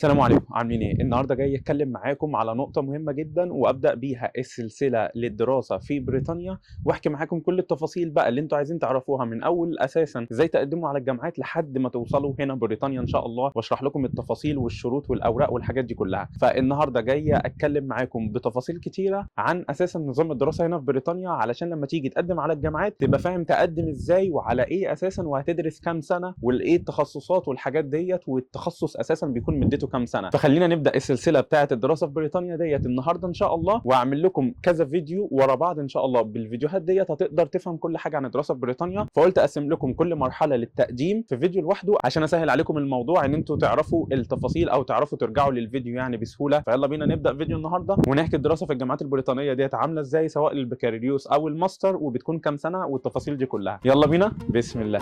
السلام عليكم، عاملين ايه؟ النهارده جاي اتكلم معاكم على نقطة مهمة جدا وابدأ بيها السلسلة للدراسة في بريطانيا، واحكي معاكم كل التفاصيل بقى اللي انتوا عايزين تعرفوها من اول اساسا ازاي تقدموا على الجامعات لحد ما توصلوا هنا بريطانيا ان شاء الله، واشرح لكم التفاصيل والشروط والاوراق والحاجات دي كلها. فالنهارده جاي اتكلم معاكم بتفاصيل كتيرة عن اساسا نظام الدراسة هنا في بريطانيا، علشان لما تيجي تقدم على الجامعات تبقى فاهم تقدم ازاي وعلى ايه اساسا وهتدرس كام سنة والايه التخصصات والحاجات ديت، والتخصص اساسا بيكون مدته كام سنه. فخلينا نبدا السلسله بتاعه الدراسه في بريطانيا ديت النهارده ان شاء الله، واعمل لكم كذا فيديو ورا بعض ان شاء الله. بالفيديوهات ديت هتقدر تفهم كل حاجه عن الدراسه في بريطانيا، فقلت اقسم لكم كل مرحله للتقديم في فيديو لوحده عشان اسهل عليكم الموضوع ان انتوا تعرفوا التفاصيل او تعرفوا ترجعوا للفيديو يعني بسهوله. فيلا بينا نبدا فيديو النهارده ونحكي الدراسه في الجامعات البريطانيه ديت عامله ازاي، سواء للبكالوريوس او الماستر، وبتكون كام سنه والتفاصيل دي كلها. يلا بينا بسم الله.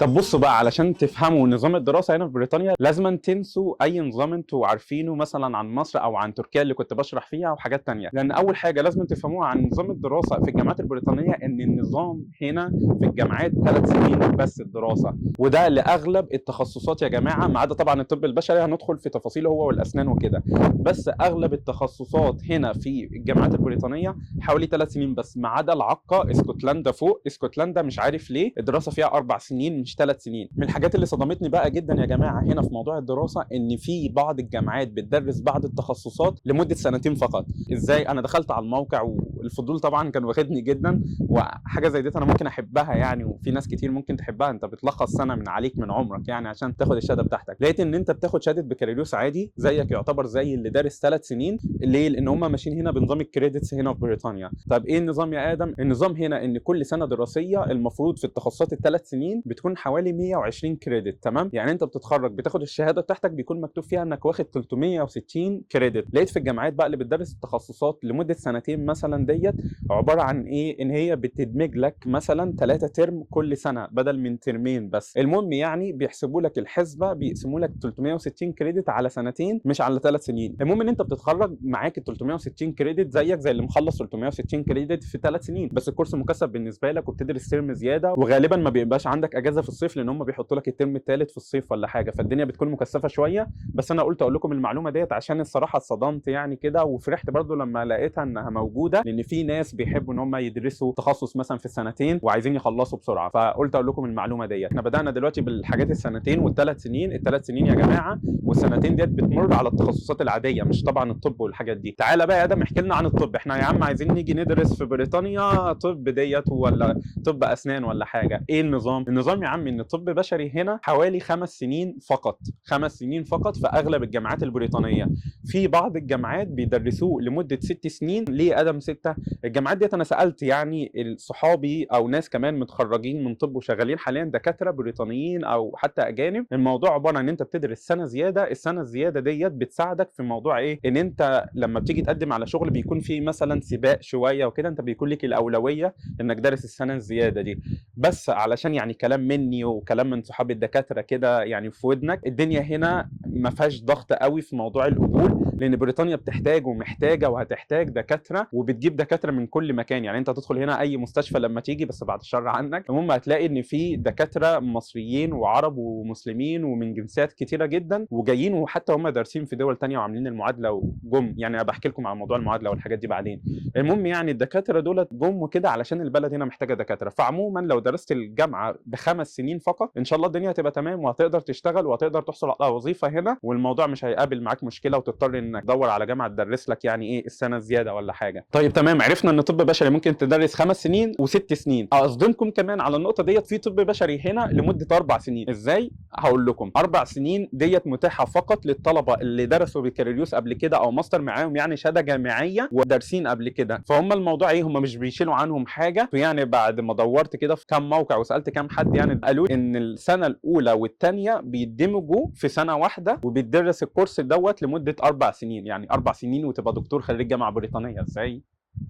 طب بصوا بقى، علشان تفهموا نظام الدراسه هنا في بريطانيا لازم تنسوا اي نظام انتوا عارفينه مثلا عن مصر او عن تركيا اللي كنت بشرح فيها او حاجات تانية. لان اول حاجه لازم تفهموها عن نظام الدراسه في الجامعات البريطانيه ان النظام هنا في الجامعات 3 سنين بس الدراسه، وده لاغلب التخصصات يا جماعه، ما عدا طبعا الطب البشري هندخل في تفاصيله هو والاسنان وكده. بس اغلب التخصصات هنا في الجامعات البريطانيه حوالي 3 سنين بس، ما عدا العقه اسكتلندا فوق. اسكتلندا مش عارف ليه الدراسه فيها 4 سنين مش 3 سنين. من الحاجات اللي صدمتني بقى جدا يا جماعه هنا في موضوع الدراسه ان في بعض الجامعات بتدرس بعض التخصصات لمده 2 سنين فقط. ازاي؟ انا دخلت على الموقع والفضول طبعا كان واخدني جدا، وحاجه زي دي انا ممكن احبها يعني، وفي ناس كتير ممكن تحبها. انت بتلخص سنه من عليك من عمرك يعني عشان تاخد الشهاده بتاعتك. لقيت ان انت بتاخد شهاده بكالوريوس عادي زيك، يعتبر زي اللي دارس 3 سنين. ليه؟ لان هم ماشيين هنا بنظام الكريدتس هنا في بريطانيا. طب ايه النظام يا ادم؟ النظام هنا ان كل سنه دراسيه المفروض في التخصصات ال3 سنين بتكون حوالي 120 كريدت. تمام؟ يعني انت بتتخرج بتاخد الشهاده بتاعتك بيكون مكتوب فيها انك واخد 360 كريدت. لقيت في الجامعات بقى اللي بتدرس التخصصات لمده سنتين مثلا ديت عباره عن ايه؟ ان هي بتدمج لك مثلا 3 ترم كل سنه بدل من ترمين بس. المهم يعني بيحسبوا لك الحسبه، بيقسموا لك 360 كريدت على سنتين مش على 3 سنين. المهم ان انت بتتخرج معاك ال 360 كريدت زيك زي اللي مخلص 360 كريدت في 3 سنين، بس الكورس مكثف بالنسبه لك وبتدرس ترم زياده، وغالبا ما بيبقاش عندك اجازه في الصيف لان هم بيحطوا لك الترم الثالث في الصيف ولا حاجه، فالدنيا بتكون مكثفه شويه. بس انا قلت اقول لكم المعلومه ديت عشان الصراحه اتصدمت يعني كده، وفرحت برضو لما لقيتها انها موجوده، لان في ناس بيحبوا ان هم يدرسوا تخصص مثلا في السنتين وعايزين يخلصوا بسرعه، فقلت اقول لكم المعلومه ديت. احنا بدانا دلوقتي بالحاجات السنتين والثلاث سنين. ال3 سنين يا جماعه والسنتين ديت بتمر على التخصصات العاديه، مش طبعا الطب والحاجات دي. تعالى بقى يا ادم احكي لنا عن الطب. احنا يا عم عايزين نيجي ندرس في بريطانيا طب ديت ولا طب اسنان ولا حاجه. ايه النظام؟ النظام يا عم ان الطب بشري هنا حوالي 5 سنين فقط. 5 سنين فقط في اغلب الجامعات البريطانيه. في بعض الجامعات بيدرسوه لمده 6 سنين. ليه ادم 6؟ الجامعات ديت انا سالت يعني صحابي او ناس كمان متخرجين من طب وشغالين حاليا دكاتره بريطانيين او حتى اجانب. الموضوع عباره عن ان انت بتدرس سنه زياده. السنه الزياده ديت بتساعدك في موضوع ايه؟ ان انت لما بتيجي تقدم على شغل بيكون في مثلا سباق شويه وكده، انت بيكون لك الاولويه انك دارس السنه الزياده دي. بس علشان يعني كلام مني وكلام من صحابي الدكاتره كده يعني في ودنك، الدنيا هنا ما فيهاش ضغط قوي في موضوع القبول، لان بريطانيا بتحتاج ومحتاجه وهتحتاج دكاتره، وبتجيب دكاتره من كل مكان. يعني انت تدخل هنا اي مستشفى لما تيجي، بس بعد الشر عنك، المهم هتلاقي ان في دكاتره مصريين وعرب ومسلمين ومن جنسيات كتيره جدا وجايين، وحتى هم دارسين في دول تانية وعاملين المعادله وجم. يعني انا بحكي لكم عن موضوع المعادله والحاجات دي بعدين. المهم يعني الدكاتره دولت جم وكده علشان البلد هنا محتاجه دكاتره. فعموما لو درست الجامعه ب5 سنين فقط ان شاء الله الدنيا هتبقى تمام، وهتقدر تشتغل وهتقدر تحصل على وظيفه هنا، والموضوع مش هيقابل معاك مشكله وتضطر انك تدور على جامعه تدرس لك يعني ايه السنه الزياده ولا حاجه. طيب تمام، عرفنا ان طب بشري ممكن تدرس 5 سنين و6 سنين. اصدمكم كمان على النقطه ديت، في طب بشري هنا لمده 4 سنين. ازاي؟ هقول لكم. 4 سنين ديت متاحه فقط للطلبه اللي درسوا بكالوريوس قبل كده او ماستر معاهم يعني شهاده جامعيه ودارسين قبل كده. فهم الموضوع ايه؟ هم مش بيشيلوا عنهم حاجه. يعني بعد ما دورت كده في كام موقع وسالت كام حد يعني قالوا ان السنه الاولى والثانيه بيدمجوا في سنه واحده، وبيدرس الكورس دوت لمده 4 سنين. يعني 4 سنين وتبقى دكتور خريج جامعه بريطانيه. ازاي؟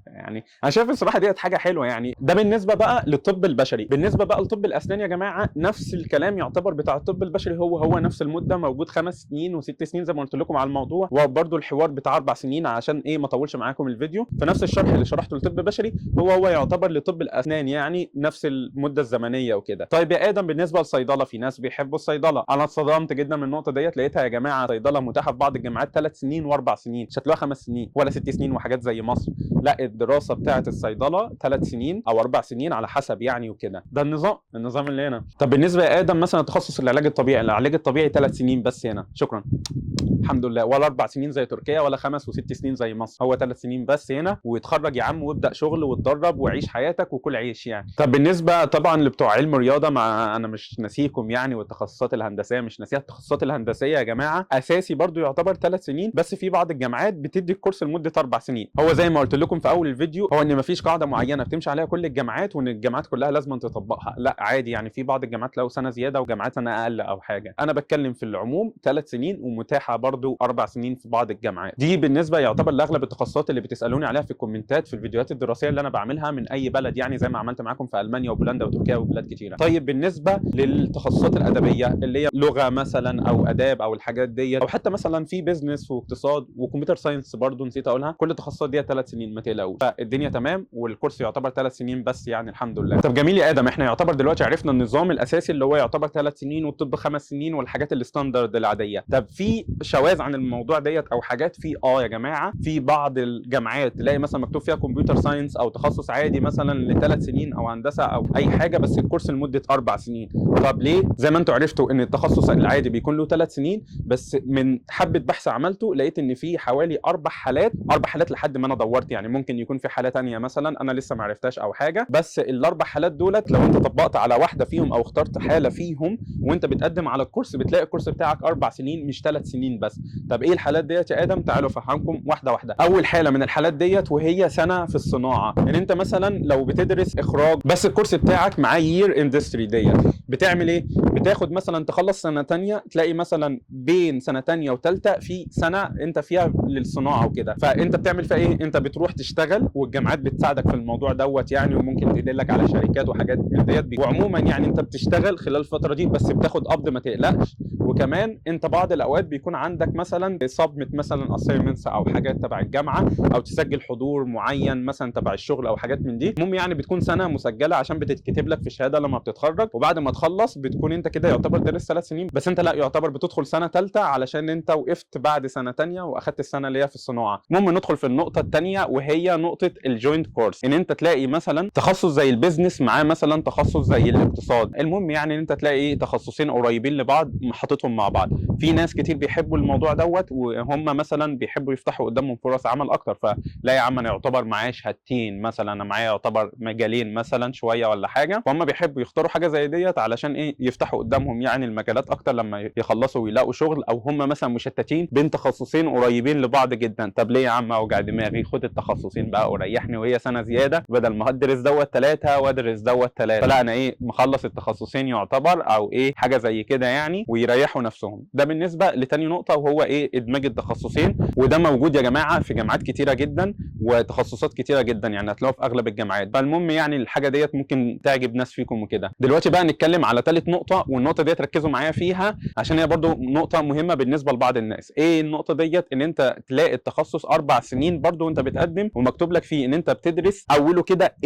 يعني انا شايف الصراحه ديت حاجه حلوه يعني. ده بالنسبه بقى للطب البشري. بالنسبه بقى لطب الاسنان يا جماعه، نفس الكلام يعتبر بتاع الطب البشري، هو نفس المده، موجود 5 سنين و6 سنين زي ما قلت لكم على الموضوع، وبرده الحوار بتاع 4 سنين عشان ايه ما اطولش معاكم الفيديو. فنفس الشرح اللي شرحته لطب بشري هو يعتبر لطب الاسنان، يعني نفس المده الزمنيه وكده. طيب يا ادم، بالنسبه للصيدله، في ناس بيحبوا الصيدله. انا اتصدمت جدا من النقطه ديت، لقيتها يا جماعه صيدله متاحه في بعض الجامعات 3 سنين و4 سنين، مش هتلاقوها 5 سنين ولا 6 سنين وحاجات زي مصر. لا، الدراسه بتاعه الصيدله 3 سنين او 4 سنين على حسب يعني وكده. ده النظام اللي هنا. طب بالنسبه يا ادم مثلا تخصص العلاج الطبيعي، العلاج الطبيعي 3 سنين بس هنا، شكرا الحمد لله، ولا 4 سنين زي تركيا ولا 5 و6 سنين زي مصر، هو 3 سنين بس هنا، واتخرج يا عم وابدا شغل واتدرب وعيش حياتك وكل عيش يعني. طب بالنسبه طبعا لبتوع علم رياضه، مع انا مش ناسيكم يعني، والتخصصات الهندسيه مش ناسيها. التخصصات الهندسيه يا جماعه اساسي برضو يعتبر 3 سنين، بس في بعض الجامعات بتدي الكورس لمده 4 سنين. هو زي ما قلت لكم في اول الفيديو، هو ان مفيش قاعده معينه بتمشي عليها كل الجامعات، وان الجامعات كلها لازم تطبقها، لا عادي يعني. في بعض الجامعات لو سنه زياده وجامعات سنه اقل او حاجه. انا بتكلم في العموم 3 سنين، ومتاحه برضو 4 سنين في بعض الجامعات. دي بالنسبه يعتبر لاغلب التخصصات اللي بتسالوني عليها في الكومنتات في الفيديوهات الدراسيه اللي انا بعملها من اي بلد، يعني زي ما عملت معاكم في المانيا وبولندا وتركيا وبلاد كتيره. طيب بالنسبه للتخصصات الادبيه اللي هي لغه مثلا او اداب او الحاجات ديت، او حتى مثلا في بيزنس واقتصاد وكمبيوتر ساينس برضو نسيت اقولها، كل التخصصات دي 3 سنين ما تقلقوش، فالدنيا تمام، والكورس يعتبر 3 سنين بس يعني الحمد لله. طب جميل يا ادم، احنا يعتبر دلوقتي عرفنا النظام الاساسي اللي هو يعتبر 3 سنين، والطب 5 سنين، والحاجات الستاندرد العاديه. طب في شواذ عن الموضوع ديت او حاجات في يا جماعه، في بعض الجامعات تلاقي مثلا مكتوب فيها كمبيوتر ساينس او تخصص عادي مثلا ل3 سنين، او هندسه او اي حاجه، بس الكورس لمده 4 سنين. طب ليه؟ زي ما انتم عرفتوا ان التخصص العادي بيكون له 3 سنين، بس من حبه بحث عملته لقيت ان في حوالي 4 حالات لحد ما انا دورت يعني. ممكن يكون في حاله ثانيه مثلا انا لسه ما عرفتهاش او حاجه، بس ال4 حالات دولت لو انت طبقت على واحده فيهم او اخترت حاله فيهم وانت بتقدم على الكورس، بتلاقي الكورس بتاعك 4 سنين مش 3 سنين بس. طب ايه الحالات ديت يا ادم؟ تعالوا افهمكم واحده واحده. اول حاله من الحالات ديت وهي سنه في الصناعه، ان انت مثلا لو بتدرس اخراج بس الكورس بتاعك معاه يير اندستري ديت، بتعمل ايه؟ بتاخد مثلا تخلص سنه ثانيه، تلاقي مثلا بين سنه ثانيه وثالثه في سنه انت فيها للصناعه وكده، فانت بتعمل فيها ايه؟ انت بتروح تشتغل، والجامعات بتساعدك في الموضوع دوت يعني، وممكن تدلك على شركات وحاجات من ديت. وعموما يعني انت بتشتغل خلال الفتره دي، بس بتاخد قبض ما تقلقش. وكمان انت بعض الاوقات بيكون عندك مثلا سبمت مثلا اساينمنتس او حاجات تبع الجامعه، او تسجل حضور معين مثلا تبع الشغل او حاجات من دي. المهم يعني بتكون سنه مسجله عشان بتتكتب لك في الشهاده لما بتتخرج، وبعد ما تخلص بتكون انت كده يعتبر دارس 3 سنين، بس انت لا، يعتبر بتدخل سنه ثالثه علشان انت وقفت بعد سنه ثانيه واخدت السنه اللي هي في الصناعه. المهم ندخل في النقطه الثانيه، وهي نقطه الجوينت كورس، ان انت تلاقي مثلا تخصص زي البيزنس معاه مثلا تخصص زي الاقتصاد. المهم يعني ان انت تلاقي ايه، تخصصين قريبين لبعض حاططهم مع بعض. في ناس كتير بيحبوا الموضوع دوت، وهم مثلا بيحبوا يفتحوا قدامهم فرص عمل اكتر، فلا يا عم انا يعتبر معايا شهادتين مثلا، انا معايا يعتبر مجالين مثلا شويه ولا حاجه، فهم بيحبوا يختاروا حاجه زي ديت علشان ايه، يفتحوا قدامهم يعني المجالات اكتر لما يخلصوا ويلاقوا شغل، او هم مثلا مشتتين بين تخصصين قريبين لبعض جدا. طب ليه يا عم اوجع دماغي؟ خد التخصصين بقى وريحني، وهي سنه زياده بدل ما ادرس دوت 3 وادرس دوت 3. فلا انا ايه، مخلص التخصصين يعتبر، او ايه حاجه زي كده يعني، ويريحوا نفسهم. ده بالنسبه لتاني نقطه، وهو ايه، ادماج التخصصين. وده موجود يا جماعه في جامعات كتيره جدا وتخصصات كتيره جدا يعني، هتلاقوه في اغلب الجامعات. فالمهم يعني الحاجه ديت ممكن تعجب ناس فيكم وكده. دلوقتي بقى نتكلم على ثالث نقطه، والنقطه ديت ركزوا معايا فيها عشان هي برضو نقطه مهمه بالنسبه لبعض الناس. ايه النقطه ديت؟ ان انت تلاقي التخصص 4 سنين برضو وانت بتقدم، ومكتوب لك فيه ان انت بتدرس اوله كده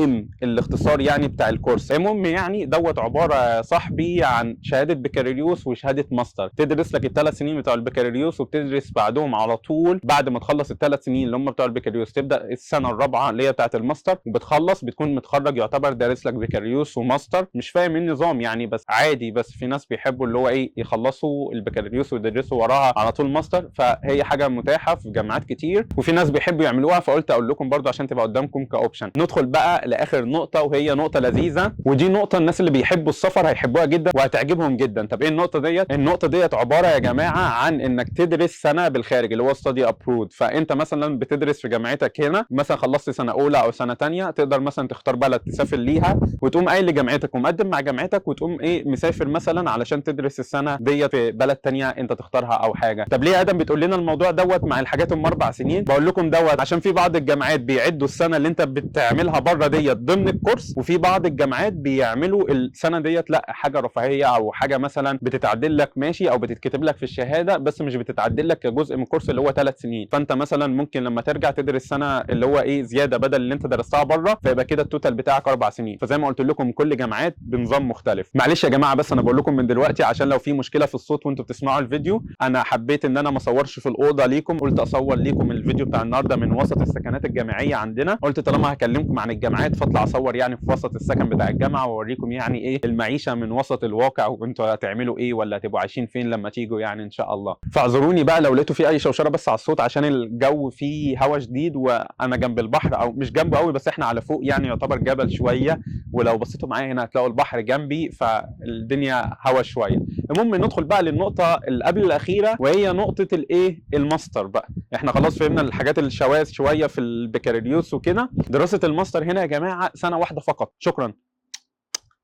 الاختصار يعني بتاع الكورس. المهم يعني دوت عباره يا صاحبي عن شهاده بكالوريوس وشهاده ماستر. تدرس لك ال3 سنين بتوع البكالوريوس، وبتدرس بعدهم على طول بعد ما تخلص ال3 سنين اللي هم بتوع البكالوريوس، تبدا السنه الرابعه اللي هي بتاعه الماستر، وبتخلص بتكون متخرج يعتبر دارس لك بكالوريوس وماستر. مش فاهم ايه النظام يعني، بس عادي، بس في ناس بيحبوا اللي هو ايه، يخلصوا البكالوريوس ويدرسوا وراها على طول ماستر، فهي حاجه متاحه في جامعات كتير، وفي ناس بيحبوا يعملوها، فقلت اقول لكم برضو عشان تبقى قدامكم كاوبشن. ندخل بقى لاخر نقطه، وهي نقطه لذيذه، ودي نقطه الناس اللي بيحبوا السفر هيحبوها جدا وهتعجبهم جدا. طب ايه النقطه ديت؟ النقطه ديت عباره يا جماعه عن انك تدرس سنه بالخارج اللي هو ستادي ابرود. فانت مثلا بتدرس في جامعتك هنا، مثلا خلصت سنه اولى او سنه ثانيه، تقدر مثلا تختار بلد تسافر ليها وتقوم قايل لجامعتك ومقدم مع جامعتك وتقوم ايه مسافر مثلا علشان تدرس السنه ديت في بلد ثانيه انت تختارها او حاجه. طب ليه يا ادم بتقول لنا الموضوع دوت مع الحاجات ام 4 سنين؟ بقول لكم دوت عشان في بعض الجامعات بيعدوا السنه اللي انت بتعملها بره ديت ضمن الكورس، وفي بعض الجامعات بيعملوا السنه ديت لا حاجه رفاهيه او حاجه مثلا بتتعدل لك ماشي او بتتكتب لك في الشهاده بس مش بتتعدل لك كجزء من الكورس اللي هو 3 سنين. فانت مثلا ممكن لما ترجع تدرس سنه اللي هو ايه زياده بدل اللي انت درستها بره، فيبقى كده التوتال بتاعك 4 سنين. فزي ما قلت لكم كل جامعات بنظام مختلف. معلش يا جماعه بس انا بقول لكم من دلوقتي عشان لو في مشكله في الصوت وانتوا بتسمعوا الفيديو، انا حبيت ان انا ما اصورش في الاوضه ليكم، قلت اصور ليكم الفيديو بتاع النهارده من وسط السكنات الجامعيه عندنا. قلت طالما هكلمكم عن الجامعات فاطلع اصور يعني في وسط السكن بتاع الجامعه واوريكم يعني ايه المعيشه من وسط الواقع وانتوا هتعملوا ايه ولا هتبقوا عايشين فين لما تيجوا يعني ان شاء الله. فاعذروني بقى لو لقيتوا في اي شوشره بس على الصوت عشان الجو فيه هوا شديد وانا جنب البحر، او مش جنبه قوي بس احنا على فوق يعني يعتبر جبل شويه، ولو بصيتوا معايا هنا هتلاقوا البحر جنبي فالدنيا هوا شويه. المهم ندخل بقى للنقطه اللي قبل الاخيره وهي نقطه الايه الماستر بقى. احنا خلاص فهمنا الحاجات الشواذ شويه في البكالوريوس وكده. دراسه الماستر هنا يا جماعه سنه واحده فقط، شكرا.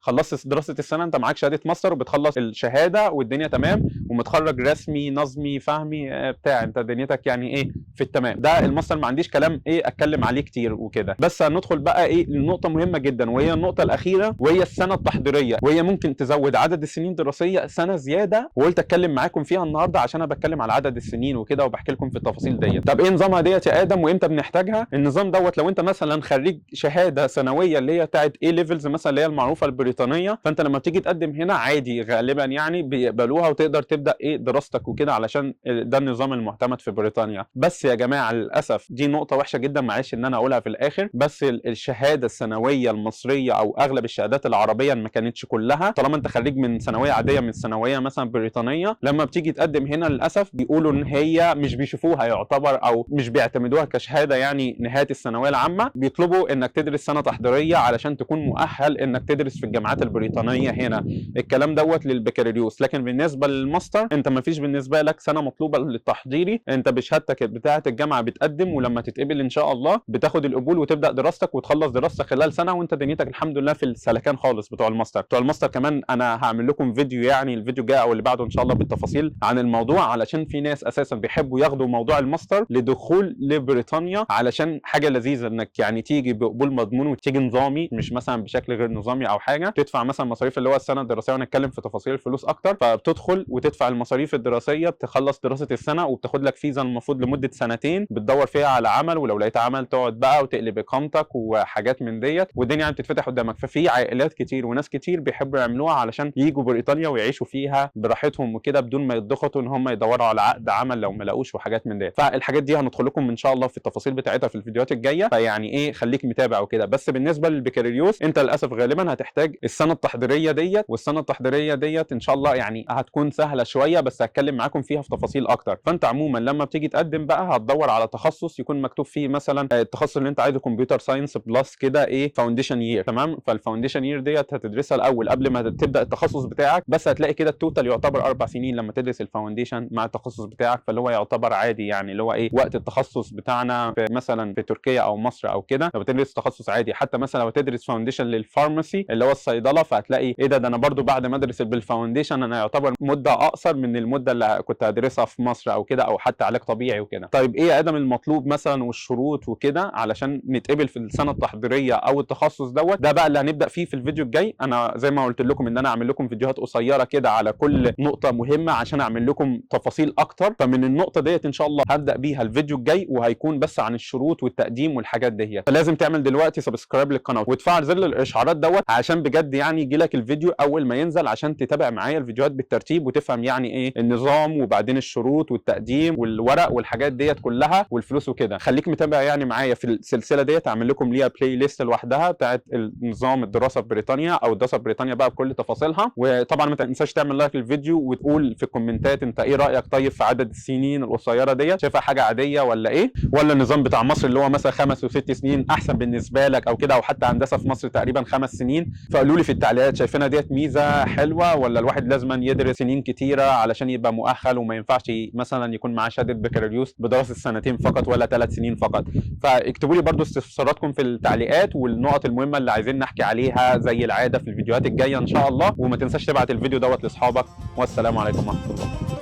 خلصت دراسه السنه انت معاك شهاده ماستر وبتخلص الشهاده والدنيا تمام ومتخرج رسمي نظمي فهمي بتاع انت دنيتك يعني ايه في التمام. ده الماستر ما عنديش كلام ايه اتكلم عليه كتير وكده. بس هندخل بقى ايه لنقطه مهمه جدا وهي النقطه الاخيره وهي السنه التحضيريه، وهي ممكن تزود عدد السنين الدراسيه سنه زياده، وقلت اتكلم معاكم فيها النهارده عشان انا بتكلم على عدد السنين وكده وبحكي لكم في التفاصيل ديت. طب ايه نظامها ديت يا ادم وامتى بنحتاجها؟ النظام دوت لو انت مثلا خريج شهاده ثانويه اللي هي بتاعت ايه ليفلز مثلا اللي هي المعروفه البريطانيه، فانت لما بتيجي تقدم هنا عادي غالبا يعني بيقبلوها وتقدر تبدا ايه دراستك وكده علشان ده النظام المعتمد في بريطانيا. بس يا جماعه للاسف دي نقطه وحشه جدا معلش ان انا اقولها في الاخر، بس الشهاده الثانويه المصريه او اغلب الشهادات العربيه ما كانتش كلها، طالما انت خريج من ثانويه عاديه من ثانويه مثلا بريطانيه، لما بتيجي تقدم هنا للاسف بيقولوا ان هي مش بيشوفوها يعتبر او مش بيعتمدوها كشهاده يعني نهايه الثانويه العامه، بيطلبوا انك تدرس سنه تحضيريه علشان تكون مؤهل انك تدرس في الجامعات البريطانيه هنا. الكلام دوت للبكالوريوس. لكن بالنسبه للماستر انت ما فيش بالنسبه لك سنه مطلوبه للتحضيري، انت بشهادتك بتاعه الجامعه بتقدم ولما تتقبل ان شاء الله بتاخد القبول وتبدا دراستك وتخلص دراستك خلال سنه وانت دنيتك الحمد لله في السلكان خالص. بتوع الماستر كمان انا هعمل لكم فيديو يعني الفيديو الجاي او اللي بعده ان شاء الله بالتفاصيل عن الموضوع، علشان في ناس اساسا بيحبوا ياخدوا موضوع الماستر لدخول لبريطانيا علشان حاجه لذيذه انك يعني تيجي بقبول مضمون وتيجي نظامي مش مثلا بشكل غير نظامي او حاجه، تدفع مثلا مصاريف اللي هو السنه الدراسيه ونتكلم في تفاصيل الفلوس اكتر، فبتدخل وتدفع المصاريف الدراسيه بتخلص دراسه السنه وبتاخد لك فيزا المفروض لمده سنتين بتدور فيها على عمل، ولو لقيت عمل تقعد بقى وتقلب اقامتك وحاجات من ديت والدنيا يعني بتتفتح قدامك. ففي عائلات كتير وناس كتير بيحبوا يعملوها علشان يجوا بريطانيا ويعيشوا فيها براحتهم وكده بدون ما يتضغطوا ان هم يدوروا على عقد عمل لو ما لاقوش وحاجات من ديت. فالحاجات دي هندخل لكم ان شاء الله في التفاصيل بتاعتها في الفيديوهات الجايه، فيعني ايه خليك متابع وكده. بس بالنسبه للبكالوريوس انت للاسف غالبا هتحتاج السنه التحضيريه ديت، والسنه التحضيريه ديت ان شاء الله يعني هتكون سهله شويه بس هتكلم معاكم فيها في تفاصيل اكتر. فانت عموما لما بتيجي تقدم بقى هتدور على تخصص يكون مكتوب فيه مثلا التخصص اللي انت عايزه كمبيوتر ساينس بلس كده ايه فاونديشن يير، تمام؟ فالفاونديشن يير ديت هتدرسها الاول قبل ما تبدا التخصص بتاعك، بس هتلاقي كده التوتال يعتبر 4 سنين لما تدرس الفاونديشن مع التخصص بتاعك، فاللي هو يعتبر عادي يعني اللي هو ايه وقت التخصص بتاعنا في مثلا في تركيا او مصر او كده لو بتدرس تخصص عادي. حتى مثلا لو تدرس فاونديشن للفارماسي اللي هو الصيدله فهتلاقي ايه ده انا برضو بعد ما ادرس بالفاونديشن انا يعتبر مده اقصر من المده اللي كنت هدرسها في مصر او كده او حتى علاج طبيعي وكده. طيب ايه يا ادم المطلوب مثلا والشروط وكده علشان نتقبل في السنه التحضيريه او التخصص دوت؟ ده بقى اللي هنبدا فيه في الفيديو الجاي. انا زي ما قلت لكم ان انا اعمل لكم فيديوهات قصيره كده على كل نقطه مهمه عشان اعمل لكم تفاصيل اكتر، فمن النقطه ديت ان شاء الله هبدا بيها الفيديو الجاي وهيكون بس عن الشروط والتقديم والحاجات ديت. فلازم تعمل دلوقتي سبسكرايب للقناه وتفعل زر الاشعارات دوت عشان بجد يعني يجي لك الفيديو اول ما ينزل عشان تتابع معايا الفيديوهات بالترتيب وتفهم يعني ايه النظام وبعدين الشروط والتقديم والورق والحاجات ديت كلها والفلوس وكده. خليك متابع يعني معايا في السلسله ديت، اعمل لكم ليها بلاي ليست لوحدها بتاعت النظام الدراسه في بريطانيا او الدراسه في بريطانيا بقى بكل تفاصيلها. وطبعا ما تنساش تعمل لايك للفيديو وتقول في الكومنتات انت ايه رايك طيب في عدد السنين القصيره ديت، شايفها حاجه عاديه ولا ايه، ولا النظام بتاع مصر اللي هو مثلا 5 و6 سنين احسن بالنسبه لك او كده، او حتى هندسه في مصر تقريبا 5 سنين. فقول وقولوا لي في التعليقات شايفينها ديت ميزه حلوه، ولا الواحد لازم يدرس سنين كتيره علشان يبقى مؤهل، وما ينفعش مثلا يكون معاه شهاده بكالوريوس بدراسه سنتين فقط ولا 3 سنين فقط. فاكتبوا لي برضو استفساراتكم في التعليقات والنقط المهمه اللي عايزين نحكي عليها زي العاده في الفيديوهات الجايه ان شاء الله. وما تنساش تبعت الفيديو دوت لاصحابك. والسلام عليكم ورحمه الله.